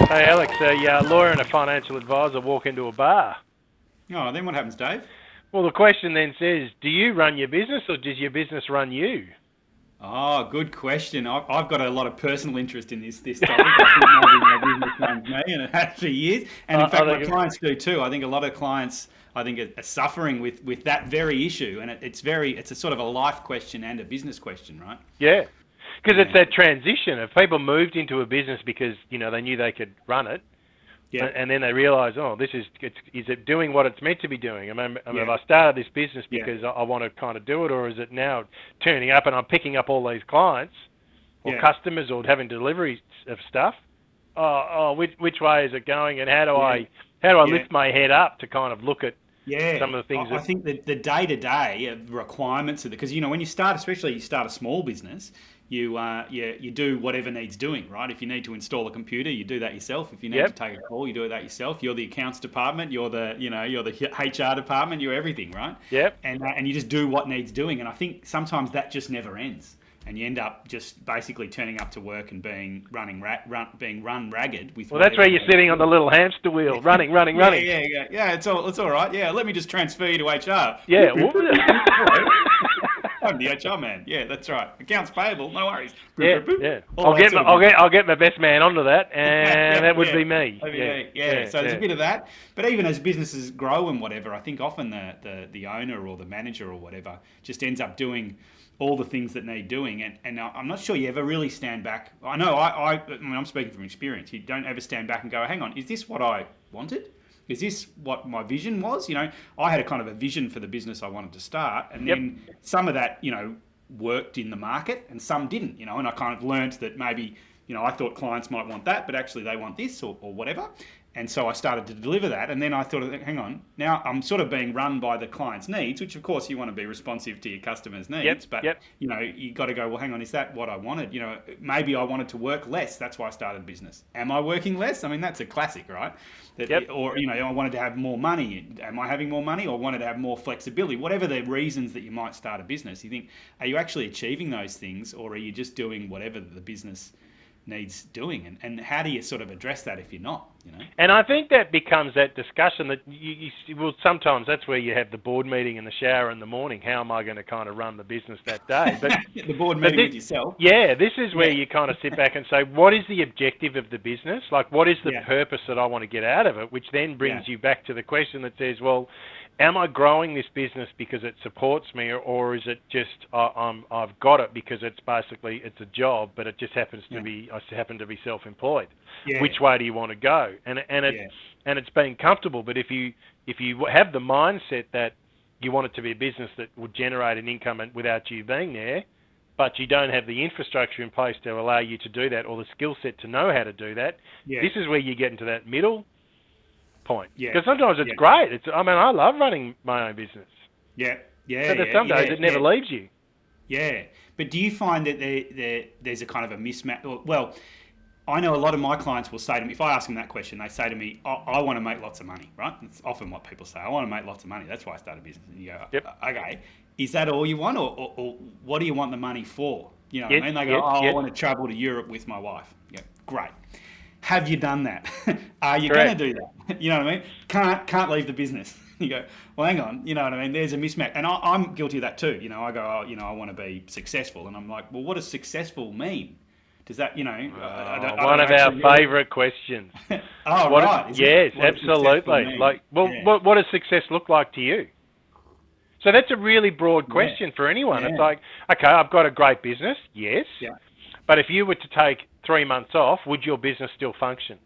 Hey Alex, a lawyer and a financial advisor walk into a bar. Oh, then what happens, Dave? Well, the question then says, do you run your business or does your business run you? Oh, good question. I've got a lot of personal interest in this topic. I think maybe my business runs me, and it actually is. And in I fact, my think, clients do too. I think a lot of clients, are suffering with that very issue, and it's a sort of a life question and a business question, right? yeah, because it's Yeah, that transition. If people moved into a business because they knew they could run it, yeah, and then they realise, oh, is it doing what it's meant to be doing? Have yeah, I started this business yeah, because I want to kind of do it, or is it now turning up and I'm picking up all these clients or yeah, customers or having deliveries of stuff? Which way is it going, and how do yeah, I yeah. lift my head up to kind of look at Yeah, some of the things I that, think that the day-to-day requirements of because when you start, especially you start a small business, you do whatever needs doing, right? If you need to install a computer, you do that yourself. If you need to yep, take a call, you do that yourself. You're the accounts department, you're the HR department, you're everything, right? yep. And you just do what needs doing. And I think sometimes that just never ends. And you end up just basically turning up to work and being run ragged with Well, that's where whatever you're needs sitting on the doing. little hamster wheel, running, running, Yeah, running. yeah, yeah, yeah. It's all right. Yeah, let me just transfer you to HR. Yeah. Boop, boop, boop, boop, boop. Hello. I'm the HR man. Yeah, that's right. Accounts payable, no worries. Boop, Yeah, boop, boop. yeah. All that sort of good I'll get my best man onto that, yeah, and yeah, that would yeah. be me. Every Yeah, day. Yeah. yeah, So there's a yeah, bit of that. But even as businesses grow and whatever, I think often the owner or the manager or whatever just ends up doing all the things that need doing. And I'm not sure you ever really stand back. I know I mean, I'm speaking from experience. You don't ever stand back and go, hang on, is this what I wanted? Is this what my vision was? I had a kind of a vision for the business I wanted to start. And yep, then some of that, worked in the market and some didn't, and I kind of learned that maybe, I thought clients might want that, but actually they want this or whatever. And so I started to deliver that. And then I thought, hang on, now I'm sort of being run by the client's needs, which of course you want to be responsive to your customers' yep, needs. But, yep, you got to go, well, hang on, is that what I wanted? Maybe I wanted to work less. That's why I started business. Am I working less? I mean, that's a classic, right? yep. Or, I wanted to have more money. Am I having more money or wanted to have more flexibility? Whatever the reasons that you might start a business, you think, are you actually achieving those things or are you just doing whatever the business needs doing, and how do you sort of address that if you're not? And I think that becomes that discussion that well, sometimes that's where you have the board meeting in the shower in the morning. How am I going to kind of run the business that day? The board But meeting this, with yourself. yeah, this is where Yeah, you kind of sit back and say, what is the objective of the business? Like, what is the yeah, purpose that I want to get out of it? Which then yeah, brings you back to the question that says, well, am I growing this business because it supports me, or is it just I've got it because it's a job, but it just happens to yeah, be I happen to be self-employed. yeah, Which way do you want to go? yeah, It's being comfortable. But if you have the mindset that you want it to be a business that will generate an income without you being there, but you don't have the infrastructure in place to allow you to do that or the skill set to know how to do that, yeah, this is where you get into that middle point. yeah, Because sometimes it's yeah, great. I love running my own business. yeah, yeah, But there's yeah, some days yeah, it yeah. never leaves you. Yeah, but do you find that there's a kind of a mismatch? Well, I know a lot of my clients will say to me, if I ask them that question, they say to me, I want to make lots of money, right? It's often what people say. I want to make lots of money. That's why I started a business. And you go, Yep. Okay, is that all you want, or what do you want the money for? You know what Yes, I mean? They go, yes, oh, I yes. want to travel to Europe with my wife. Yeah, great. Have you done that? Are you going to Correct. do that? You know what I mean? Can't leave the business. You go, well, hang on. You know what I mean? There's a mismatch, and I'm guilty of that too. I go, I want to be successful, and I'm like, well, what does successful mean? Does that, I One don't of our actually really. favourite questions. Oh, right. Is it? Yes, What does successful absolutely. mean? Like, well, Yeah, what does success look like to you? So that's a really broad yeah, question for anyone. It's yeah, like, okay, I've got a great business, yes, yeah, but if you were to take 3 months off, would your business still function?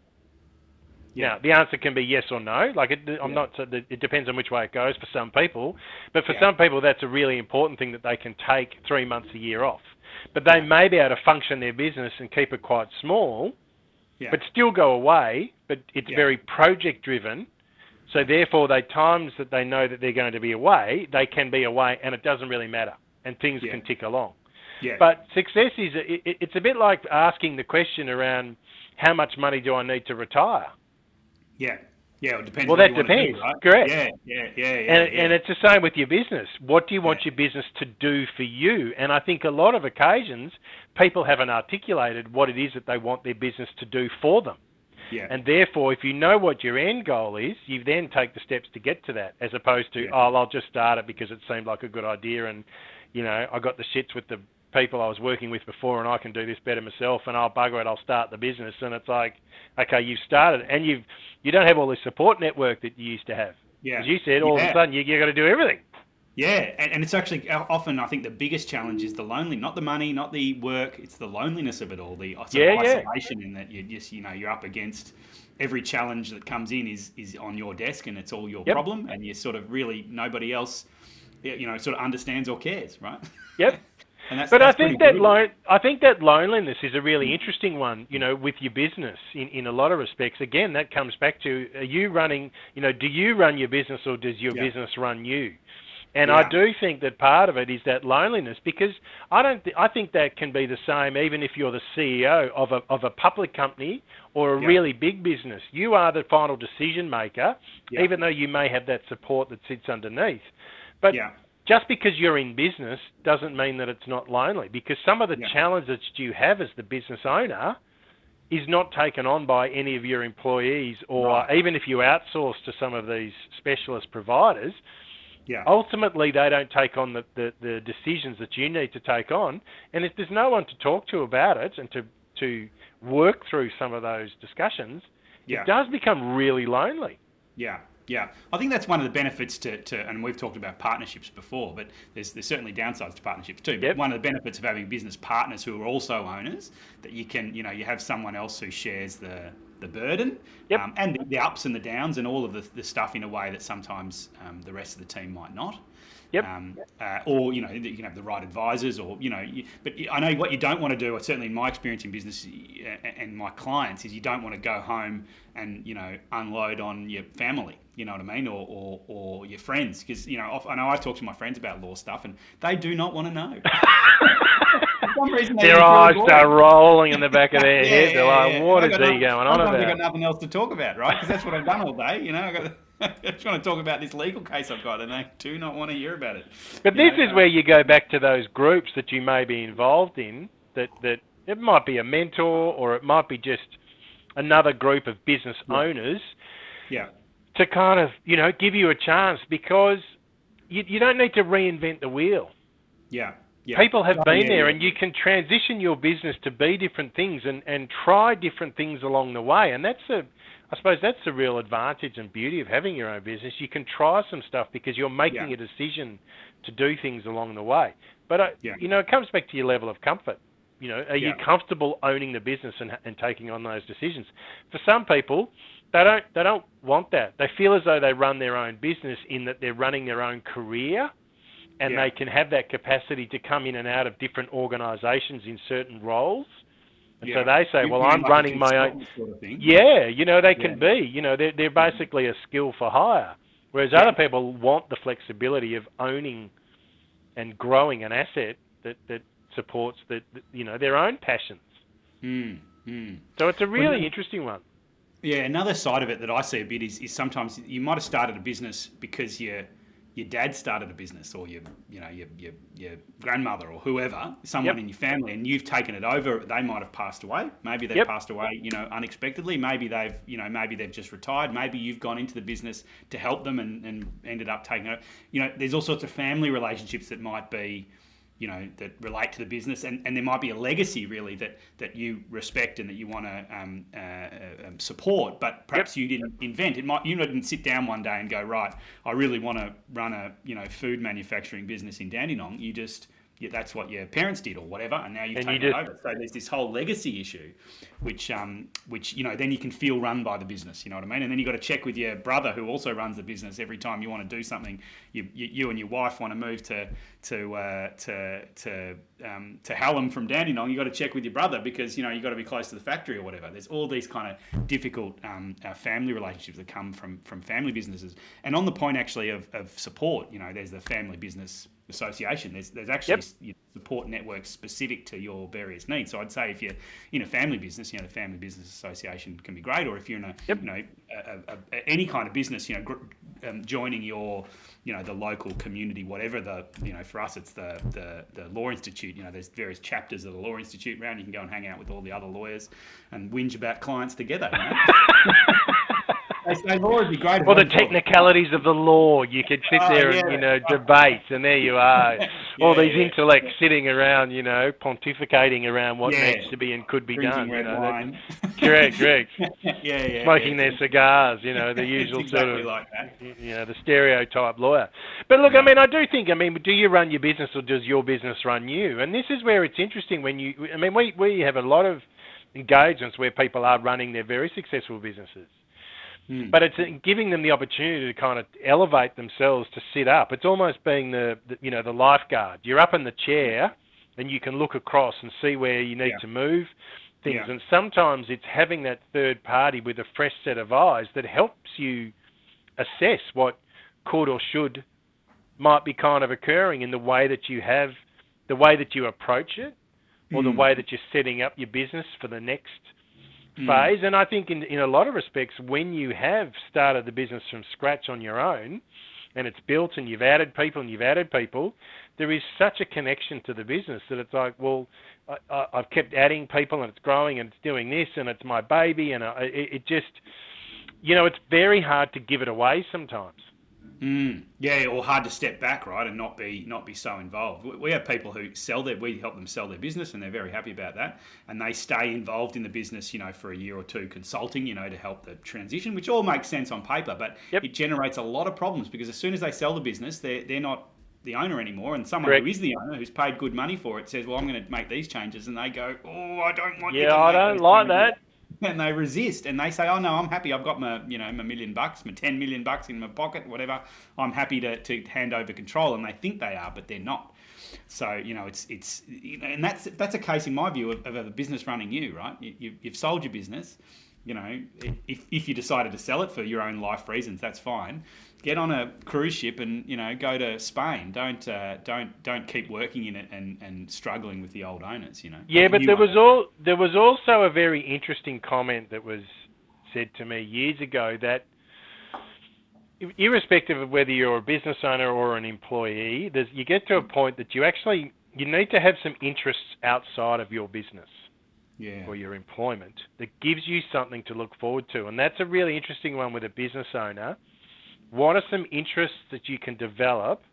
yeah, Now, the answer can be yes or no. Like, I'm yeah, not. It depends on which way it goes for some people, but for yeah, some people, that's a really important thing that they can take 3 months a year off. But they yeah, may be able to function their business and keep it quite small, yeah, but still go away. But it's yeah, very project driven. So yeah, therefore, they times that they know that they're going to be away, they can be away, and it doesn't really matter, and things yeah, can tick along. yeah, But success it's a bit like asking the question around how much money do I need to retire? yeah, yeah. It depends Well, what you that want to do, depends. right? Correct. Yeah, yeah, yeah, yeah, And yeah, it's the same with your business. What do you yeah, want your business to do for you? And I think a lot of occasions people haven't articulated what it is that they want their business to do for them. Yeah. And therefore, if you know what your end goal is, you then take the steps to get to that, as opposed to, oh, I'll just start it because it seemed like a good idea, and I got the shits with the people I was working with before, and I can do this better myself, and I'll bugger it, I'll start the business. And it's like, okay, you've started, and you don't have all this support network that you used to have. Yeah. As you said, all of a sudden you got to do everything. Yeah, and it's actually often, I think, the biggest challenge is the lonely, not the money, not the work. It's the loneliness of it all, the sort of isolation in that you just, you're up against every challenge that comes in is on your desk, and it's all your problem, and you sort of really nobody else, sort of understands or cares, right? Yep. And but I think that loneliness is a really interesting one, with your business in a lot of respects. Again, that comes back to, are you running, do you run your business, or does your business run you? And I do think that part of it is that loneliness, because I think that can be the same even if you're the CEO of a public company or a really big business. You are the final decision maker, even though you may have that support that sits underneath. But just because you're in business doesn't mean that it's not lonely, because some of the challenges that you have as the business owner is not taken on by any of your employees, or even if you outsource to some of these specialist providers. Ultimately, they don't take on the decisions that you need to take on, and if there's no one to talk to about it and to work through some of those discussions, it does become really lonely. Yeah. I think that's one of the benefits to and we've talked about partnerships before, but there's certainly downsides to partnerships too. But one of the benefits of having business partners who are also owners, that you can, you have someone else who shares the burden, and the ups and the downs and all of the stuff in a way that sometimes the rest of the team might not. Or you can have the right advisors, or but I know what you don't want to do. Certainly in my experience in business and my clients, is you don't want to go home and unload on your family. You know what I mean, or your friends, because I know I talk to my friends about law stuff, and they do not want to know. For some reason, their eyes start rolling in the back of their head. They're like, "What is he going on about?" They've got nothing else to talk about, right? Because that's what I've done all day. I just want to talk about this legal case I've got, and they do not want to hear about it. But this is where you go back to those groups that you may be involved in. That it might be a mentor, or it might be just another group of business owners. To kind of give you a chance, because you don't need to reinvent the wheel. People have been there, and you can transition your business to be different things and try different things along the way. And I suppose that's the real advantage and beauty of having your own business. You can try some stuff because you're making a decision to do things along the way. But it comes back to your level of comfort. Are you comfortable owning the business and taking on those decisions? For some people, they don't want that. They feel as though they run their own business, in that they're running their own career, and they can have that capacity to come in and out of different organisations in certain roles. And so they say, well, I'm running my own. Sort of thing. They can be. They're basically a skill for hire. Whereas other people want the flexibility of owning and growing an asset that supports their own passions. So it's a really interesting one. Yeah, another side of it that I see a bit is sometimes you might have started a business because your dad started a business, or your grandmother, or whoever, someone in your family, and you've taken it over. They might have passed away. Maybe they've passed away, unexpectedly. Maybe they've just retired. Maybe you've gone into the business to help them and ended up taking it. There's all sorts of family relationships that might be, that relate to the business, and there might be a legacy really that you respect and that you want to support, but perhaps you didn't invent. You didn't sit down one day and go, right, I really want to run a food manufacturing business in Dandenong. You just that's what your parents did or whatever, and now you've taken it over. So there's this whole legacy issue, which then you can feel run by the business. You know what I mean? And then you got to check with your brother, who also runs the business. Every time you want to do something, you and your wife want to move to Hallam from Dandenong, you got to check with your brother, because you got to be close to the factory or whatever. There's all these kind of difficult family relationships that come from family businesses. And on the point actually of support, there's the family business association. There's actually support networks specific to your various needs. So I'd say if you're in a family business, the family business association can be great. Or if you're in any kind of business, joining your the local community, whatever for us it's the law institute. There's various chapters of the law institute around. You can go and hang out with all the other lawyers and whinge about clients together. They say law would be great. Well, the technicalities of the law, you could sit there and debate, and there you are. All these intellects sitting around, pontificating around what needs to be and could be done. Red wine. Correct. Smoking their totally. cigars, the usual exactly sort of, like that. the stereotype lawyer. But look, I do think, do you run your business or does your business run you? And this is where it's interesting we have a lot of engagements where people are running their very successful businesses. But it's giving them the opportunity to kind of elevate themselves to sit up. It's almost being the lifeguard. You're up in the chair and you can look across and see where you need to move things. And sometimes it's having that third party with a fresh set of eyes that helps you assess what could or should might be kind of occurring in the way that you approach it, or the way that you're setting up your business for the next phase. And I think in a lot of respects, when you have started the business from scratch on your own and it's built and you've added people, there is such a connection to the business that it's like, well, I've kept adding people and it's growing and it's doing this and it's my baby, and it just, it's very hard to give it away sometimes. Yeah, or hard to step back, right, and not be so involved. We have people who we help them sell their business, and they're very happy about that, and they stay involved in the business, for a year or two, consulting, to help the transition, which all makes sense on paper, but it generates a lot of problems because as soon as they sell the business, they're not the owner anymore, and someone who is the owner, who's paid good money for it, says, well, I'm going to make these changes, and they go, oh, I don't want you to I don't like that. And they resist, and they say, "Oh no, I'm happy. I've got my, my $1 million, my $10 million in my pocket, whatever. I'm happy to hand over control." And they think they are, but they're not. So it's and that's a case in my view of a business running you, right? You've sold your business. If you decided to sell it for your own life reasons, that's fine. Get on a cruise ship and go to Spain. Don't keep working in it and struggling with the old owners. Yeah, but there was also a very interesting comment that was said to me years ago that, irrespective of whether you're a business owner or an employee, you get to a point that you need to have some interests outside of your business. Or your employment that gives you something to look forward to. And that's a really interesting one with a business owner. What are some interests that you can develop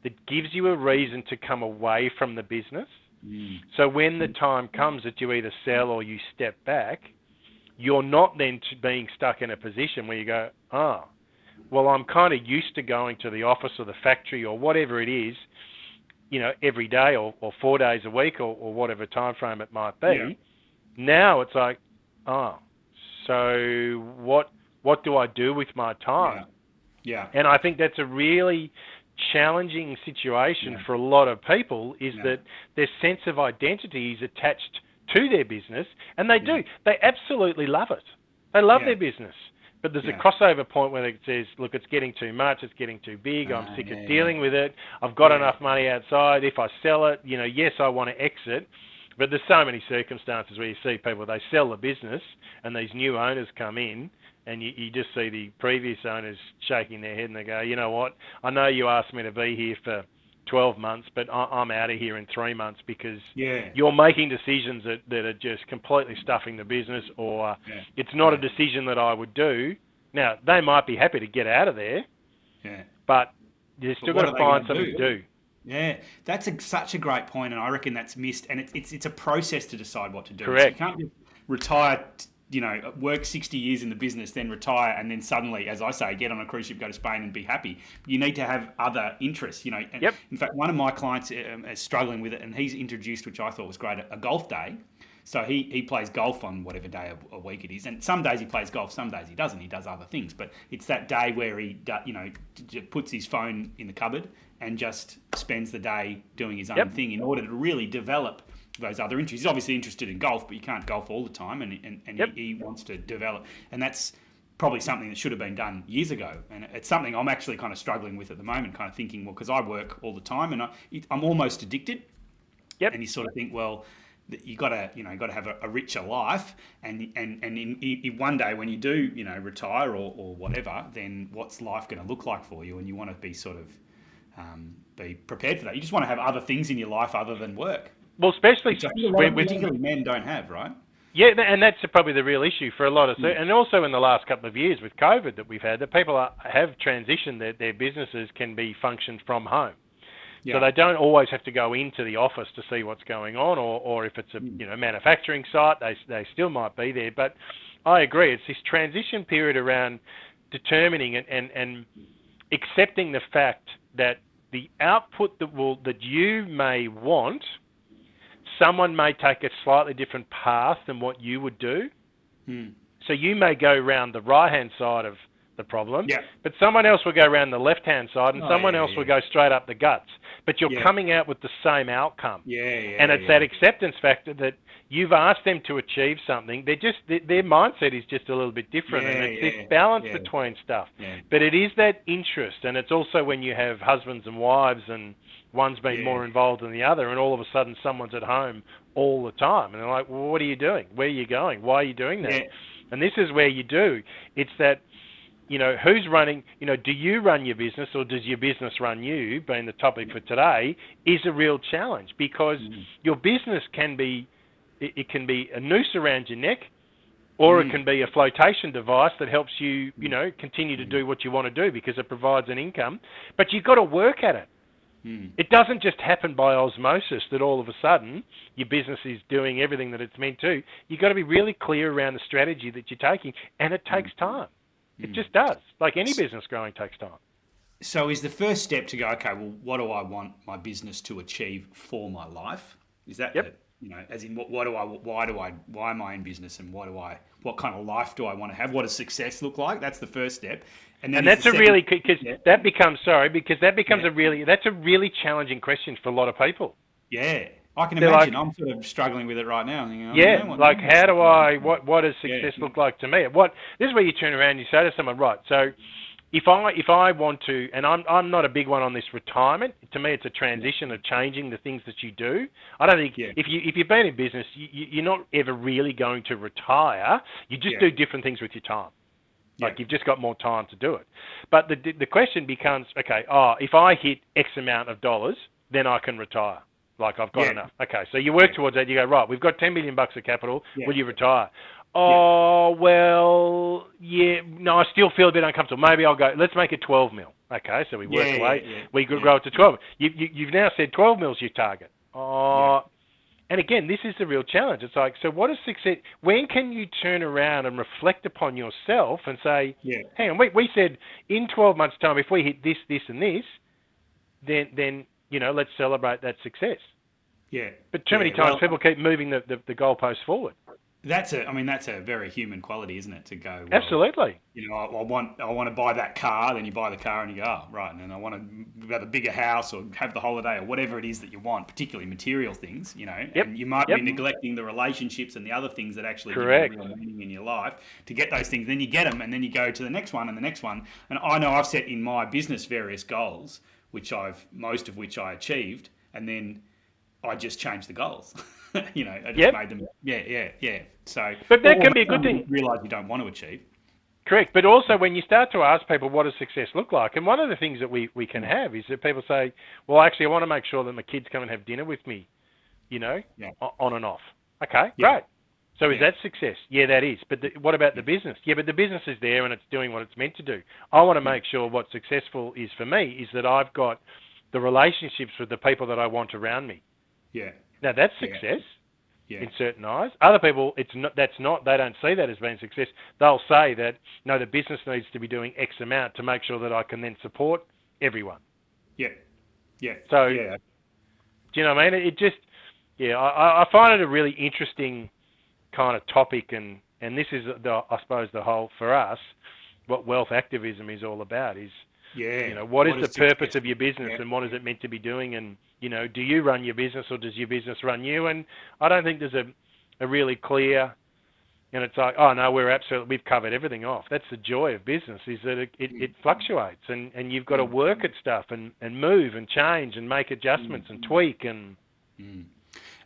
that gives you a reason to come away from the business? So when the time comes that you either sell or you step back, you're not then being stuck in a position where you go, well, I'm kind of used to going to the office or the factory or whatever it is, every day or 4 days a week or whatever time frame it might be. Yeah. Now it's like, so what do I do with my time? Yeah. And I think that's a really challenging situation for a lot of people, is that their sense of identity is attached to their business, and they do. They absolutely love it. They love their business. But there's a crossover point where it says, look, it's getting too much, it's getting too big, I'm sick of dealing with it, I've got enough money outside, if I sell it, yes, I want to exit. But there's so many circumstances where you see people, they sell the business and these new owners come in and you just see the previous owners shaking their head and they go, you know what, I know you asked me to be here for 12 months, but I'm out of here in 3 months because you're making decisions that are just completely stuffing the business, or it's not a decision that I would do. Now, they might be happy to get out of there, but you're still got to find something to do. Yeah, that's such a great point, and I reckon that's missed. And it's a process to decide what to do. Correct. So you can't just retire, work 60 years in the business, then retire, and then suddenly, as I say, get on a cruise ship, go to Spain, and be happy. You need to have other interests. In fact, one of my clients is struggling with it, and he's introduced, which I thought was great, a golf day. So he plays golf on whatever day a week it is, and some days he plays golf, some days he doesn't. He does other things, but it's that day where he puts his phone in the cupboard and just spends the day doing his own thing in order to really develop those other interests. He's obviously interested in golf, but you can't golf all the time, and he wants to develop. And that's probably something that should have been done years ago. And it's something I'm actually kind of struggling with at the moment, kind of thinking, well, because I work all the time and I'm almost addicted. Yep. And you sort of think, well, you got to have a richer life, and in one day when you do retire or whatever, then what's life going to look like for you? And you want to be sort of be prepared for that. You just want to have other things in your life other than work. Well, especially particularly men don't have, right? Yeah, and that's probably the real issue for a lot of, and also in the last couple of years with COVID that we've had, that people have transitioned their businesses can be functioned from home. Yeah. So they don't always have to go into the office to see what's going on, or if it's a manufacturing site, they still might be there. But I agree, it's this transition period around determining and accepting the fact that the output that you may want, someone may take a slightly different path than what you would do. So you may go around the right-hand side of the problem, but someone else will go around the left-hand side, and someone else will go straight up the guts. But you're coming out with the same outcome. And it's that acceptance factor that you've asked them to achieve something. Their mindset is just a little bit different, and it's this balance between stuff. But it is that interest, and it's also when you have husbands and wives, and one's been more involved than the other, and all of a sudden someone's at home all the time, and they're like, well, what are you doing? Where are you going? Why are you doing that? And this is where you do. It's that, who's running, do you run your business or does your business run you, being the topic for today, is a real challenge, because your business can be a noose around your neck, or it can be a flotation device that helps you, continue to do what you want to do because it provides an income, but you've got to work at it. It doesn't just happen by osmosis that all of a sudden your business is doing everything that it's meant to. You've got to be really clear around the strategy that you're taking, and it takes time. It just does. Like any business growing takes time. So is the first step to go, okay, well, what do I want my business to achieve for my life? Is that, as in why am I in business, and what kind of life do I want to have? What does success look like? That's the first step. And that's a really challenging question for a lot of people. Yeah. I can imagine. I'm sort of struggling with it right now. What does success look like to me? This is where you turn around and you say to someone, right, so if I want to, and I'm not a big one on this retirement. To me, it's a transition of changing the things that you do. I don't think if you've been in business, you're not ever really going to retire. You just do different things with your time. Like you've just got more time to do it. But the question becomes, okay, if I hit X amount of dollars, then I can retire. Like I've got enough. Okay, so you work towards that. You go, right, we've got $10 million of capital. Will you retire? Well, no, I still feel a bit uncomfortable. Maybe I'll go, let's make it 12 mil. Okay, so we work away. We grow it to 12. You've now said 12 mil's your target. And again, this is the real challenge. It's like, so what is success? When can you turn around and reflect upon yourself and say, hang on, we said in 12 months' time, if we hit this, this, and this, then let's celebrate that success. But too many times people keep moving the goalposts forward. That's a very human quality, isn't it? To go, well, absolutely. I want to buy that car. Then you buy the car and you go, oh, right. And then I want to have a bigger house or have the holiday or whatever it is that you want, particularly material things. And you might be neglecting the relationships and the other things that actually give you real meaning in your life to get those things. Then you get them, and then you go to the next one and the next one. And I know I've set in my business various goals, most of which I achieved, and then I just changed the goals. I just made them. So, but that can be a good thing. Realise you don't want to achieve. Correct, but also when you start to ask people what does success look like, and one of the things that we can have is that people say, well, actually, I want to make sure that my kids come and have dinner with me, on and off. Okay, great. So is that success? Yeah, that is. But what about the business? Yeah, but the business is there and it's doing what it's meant to do. I want to make sure what successful is for me is that I've got the relationships with the people that I want around me. Now that's success in certain eyes. Other people, they don't see that as being success. They'll say that, no, the business needs to be doing X amount to make sure that I can then support everyone. So, do you know what I mean? It just, I find it a really interesting kind of topic, and this is, I suppose, the whole, for us, what wealth activism is all about is, what is the purpose of your business and what is it meant to be doing, and, do you run your business or does your business run you? And I don't think there's a really clear And it's like, oh no, we've covered everything off. That's the joy of business, is that it fluctuates, and you've got to work at stuff and move and change and make adjustments and tweak and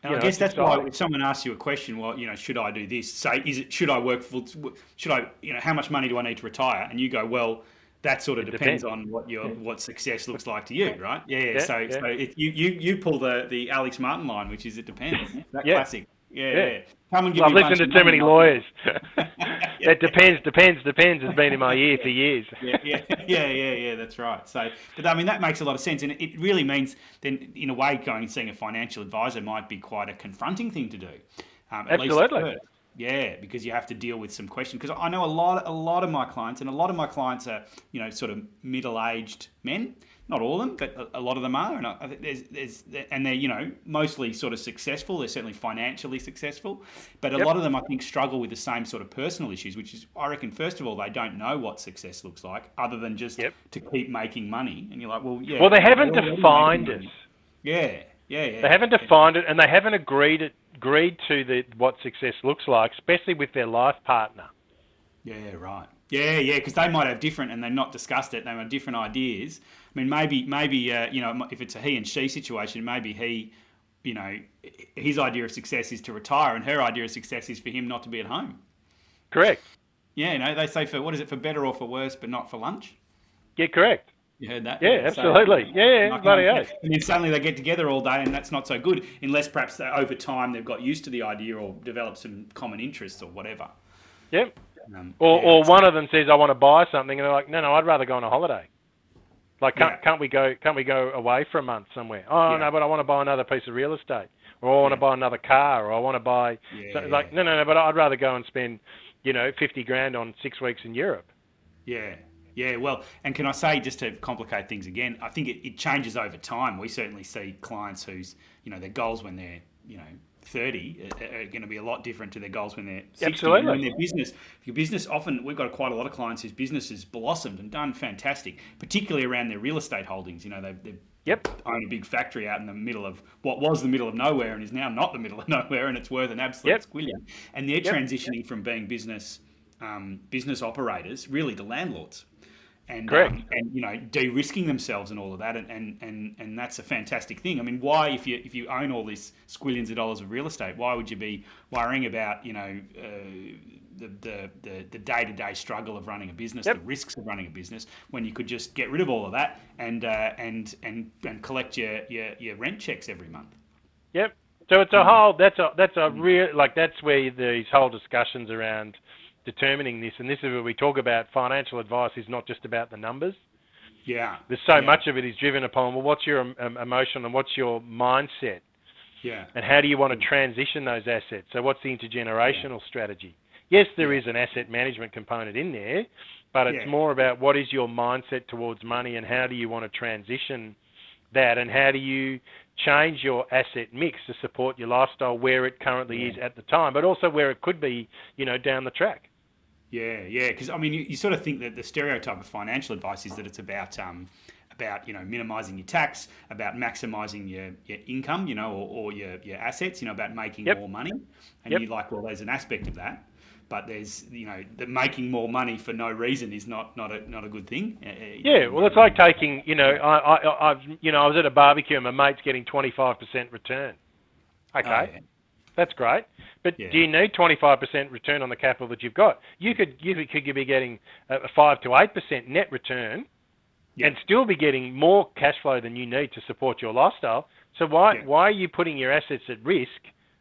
And I guess that's why if someone asks you a question, well, should I do this? Say, should I work full? Should I, how much money do I need to retire? And you go, well, that sort of depends on what success looks like to you, right? Yeah. So if you pull the Alex Martin line, which is it depends. That classic. Yeah. Come and give I've me a listened bunch to too of money, many lawyers. That depends has been in my ear for years. Yeah, that's right. So, but I mean, that makes a lot of sense. And it really means then, in a way, going and seeing a financial advisor might be quite a confronting thing to do. Absolutely. At least yeah, because you have to deal with some questions. Because I know a lot of my clients, and a lot of my clients are, sort of middle-aged men. Not all of them, but a lot of them are, and I think they're mostly sort of successful. They're certainly financially successful, but a lot of them I think struggle with the same sort of personal issues, which is, I reckon, first of all, they don't know what success looks like, other than just to keep making money. And you're like, well, yeah. Well, they haven't defined it. Yeah. They haven't defined it, and they haven't agreed to what success looks like, especially with their life partner. Yeah, right. Yeah, because they might have different, and they've not discussed it. They have different ideas. I mean, maybe if it's a he and she situation, maybe he, his idea of success is to retire, and her idea of success is for him not to be at home. Correct. Yeah, they say for better or for worse, but not for lunch. Yeah, correct. You heard that? Yeah, absolutely. Bloody hell. And then suddenly they get together all day, and that's not so good, unless perhaps over time they've got used to the idea or developed some common interests or whatever. Yep. Or one of them says, I want to buy something, and they're like, no, I'd rather go on a holiday. Like, can't we go away for a month somewhere? Oh, no, but I want to buy another piece of real estate, or I want to buy another car, or I want to buy like, no, but I'd rather go and spend, $50,000 on 6 weeks in Europe. Yeah, well, and can I say, just to complicate things again, I think it changes over time. We certainly see clients whose, their goals when they're, 30 are going to be a lot different to their goals when they're 60. Absolutely. When your business, often we've got quite a lot of clients whose business has blossomed and done fantastic, particularly around their real estate holdings. They own a big factory out in the middle of what was the middle of nowhere and is now not the middle of nowhere, and it's worth an absolute squillion. And they're transitioning from being business operators really to landlords. And, de-risking themselves and all of that, and that's a fantastic thing. I mean, why, if you own all these squillions of dollars of real estate, why would you be worrying about the day-to-day struggle of running a business, the risks of running a business, when you could just get rid of all of that and collect your rent checks every month? Yep. So it's that's a real, like, that's where these whole discussions around determining this, and this is where we talk about financial advice is not just about the numbers. Yeah. There's so much of it is driven upon, well, what's your emotion and what's your mindset? Yeah. And how do you want to transition those assets? So what's the intergenerational strategy? Yes, there is an asset management component in there, but it's more about what is your mindset towards money and how do you want to transition that, and how do you change your asset mix to support your lifestyle where it currently is at the time, but also where it could be, down the track. Yeah, because I mean, you sort of think that the stereotype of financial advice is that it's about minimising your tax, about maximising your income, or your assets, about making more money, and you're like, well, there's an aspect of that, but there's that making more money for no reason is not a good thing. Well, it's like taking I was at a barbecue and my mate's getting 25% return. Okay. That's great, but do you need 25% return on the capital that you've got? You could be getting a 5 to 8% net return, and still be getting more cash flow than you need to support your lifestyle. So why are you putting your assets at risk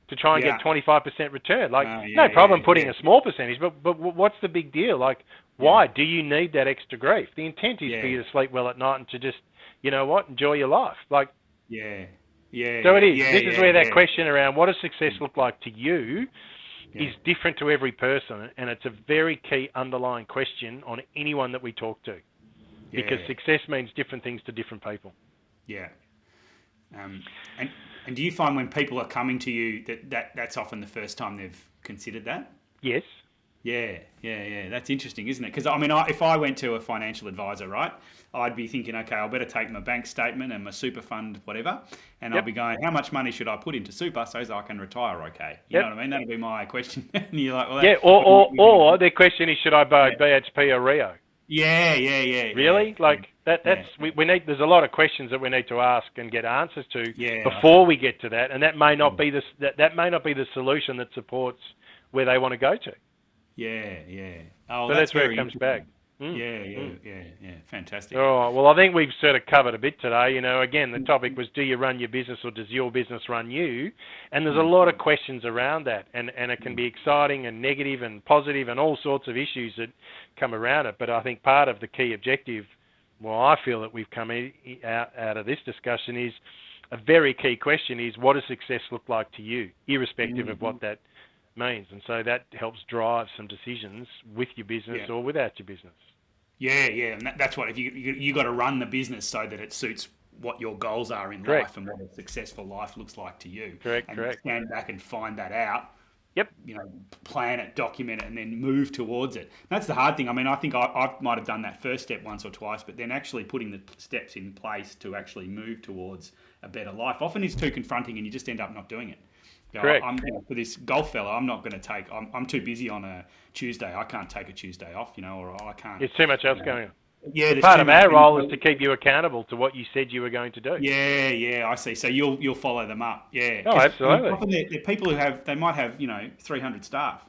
to try and get 25% return? Like, no problem putting a small percentage, but what's the big deal? Like, why do you need that extra grief? The intent is for you to sleep well at night and to just, enjoy your life. Like, so it is. This is where that question around what does success look like to you is different to every person, and it's a very key underlying question on anyone that we talk to, because success means different things to different people. Yeah. And do you find when people are coming to you that's often the first time they've considered that? Yes. Yeah. That's interesting, isn't it? Because I mean, if I went to a financial advisor, right, I'd be thinking, okay, I'll better take my bank statement and my super fund, whatever, and I'll Yep. be going, how much money should I put into super so that I can retire okay? You know Yep. what I mean? That'll be my question. And you're like, well, Yeah. what do Or the question is, should I buy yeah. BHP or Rio? Really? Like that's we need. There's a lot of questions that we need to ask and get answers to before we get to that, and that may not be that may not be the solution that supports where they want to go to. Yeah. Oh, So that's where it comes back. Yeah. Fantastic. All right. Well, I think we've sort of covered a bit today. Again, the topic was, do you run your business or does your business run you? And there's a lot of questions around that, and it can be exciting and negative and positive and all sorts of issues that come around it. But I think part of the key objective, well, I feel that we've come out of this discussion is a very key question is, what does success look like to you, irrespective of what that means? And so that helps drive some decisions with your business or without your business. Yeah, and that's what, if you got to run the business so that it suits what your goals are in life and what a successful life looks like to you. Correct. Stand back and find that out. Yep. Plan it, document it, and then move towards it. That's the hard thing. I mean, I think I might have done that first step once or twice, but then actually putting the steps in place to actually move towards a better life often is too confronting, and you just end up not doing it. Correct. For this golf fella, I'm not going to take. I'm too busy on a Tuesday. I can't take a Tuesday off, or I can't. There's too much else going on. Yeah, part of our role is to keep you accountable to what you said you were going to do. Yeah, I see. So you'll follow them up. Yeah. Oh, absolutely. Often they're people who might have 300 staff.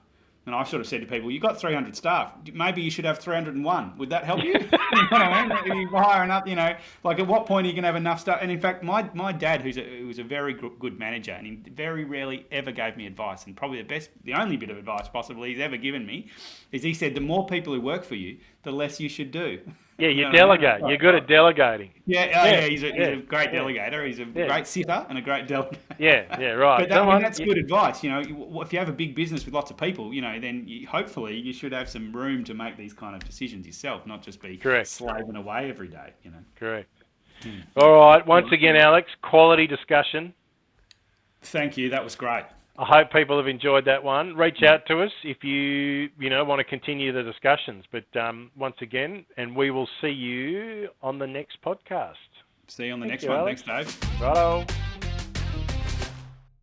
And I've sort of said to people, you've got 300 staff. Maybe you should have 301. Would that help you? You know what I mean? If you hire enough, like at what point are you going to have enough staff? And in fact, my dad, who was a very good manager, and he very rarely ever gave me advice, and probably the only bit of advice possibly he's ever given me, is he said, the more people who work for you, the less you should do. Yeah, you delegate. You're good at delegating. Yeah. He's a great delegator. He's a great sitter and a great delegator. Yeah, right. But that's good advice. If you have a big business with lots of people, then hopefully you should have some room to make these kind of decisions yourself, not just be slaving away every day. Correct. All right. Once again, Alex, quality discussion. Thank you. That was great. I hope people have enjoyed that one. Reach out to us if you want to continue the discussions. But once again, and we will see you on the next podcast. See you on the next one. Alex. Thanks, Dave. Righto.